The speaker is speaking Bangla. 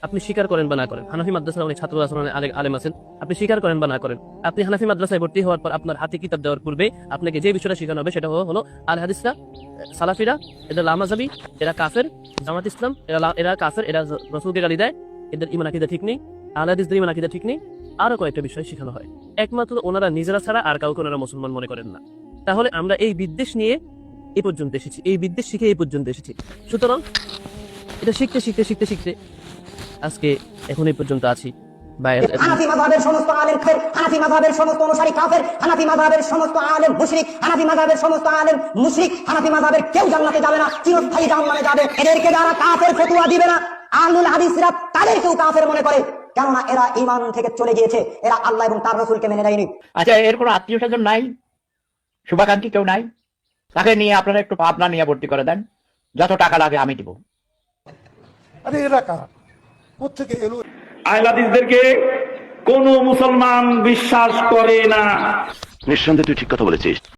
আপনি স্বীকার করেন বা না করেন, হানাফি মাদ্রাসার অনেক ছাত্র আছেন, অনেক আলেম আছেন, আপনি স্বীকার করেন বা না করেন, আপনি হানাফি মাদ্রাসায় ভর্তি হওয়ার পর আপনার হাতে কিতাব দেওয়ার পূর্বে আপনাকে যে বিষয়টা শেখানো হবে সেটা হলো আল হাদিসরা, সালাফিরা, এরা লামাজাবি, এরা কাফের, জামাত ইসলাম এরা কাফের, এরা রাসূলকে গালি দেয়, এদের ঈমান আকীদা ঠিক নেই, আহলে হাদিসদের ঈমান আকীদা ঠিক নেই, আরো কয়েকটা বিষয় শেখানো হয়। একমাত্র ওনারা নিজেরা ছাড়া আর কাউকে ওনারা মুসলমান মনে করেন না। তাহলে আমরা এই বিদ্বেষ নিয়ে এই পর্যন্ত এসেছি, এই বিদ্বেষ শিখে এই পর্যন্ত এসেছি। সুতরাং এটা শিখতে শিখতে শিখতে শিখতে আজকে এখন এই পর্যন্ত আছি। হানাফি মাযহাবের সমস্ত আলেম কাফের, হানাফি মাযহাবের সমস্ত অনুসারী কাফের, হানাফি মাযহাবের সমস্ত আলেম মুশরিক, হানাফি মাযহাবের সমস্ত আলেম মুশরিক, হানাফি মাযহাবের কেউ জান্নাতে যাবে না, চিরস্থায়ী জাহান্নামে যাবে। এদেরকে যারা কাফের ফতোয়া দিবে না, আহলুল হাদিসরা তাদেরকেও কাফের মনে করে, কেননা এরা ঈমান থেকে চলে গিয়েছে, এরা আল্লাহ এবং তার রাসূলকে মেনে নেয়নি। আচ্ছা, এর কোনো আত্মীয় স্বজন নাই, শুভাকাঙ্ক্ষী কেউ নাই? তাকে নিয়ে আপনারা একটু পাবনা নিয়ে ভর্তি করে দেন, যত টাকা লাগে আমি দিব। আরে এরা কারা, কোত্থেকে এলো? আহলে হাদিসদেরকে কোন মুসলমান বিশ্বাস করে না। নিঃসন্দেহে তুই ঠিক কথা বলেছিস।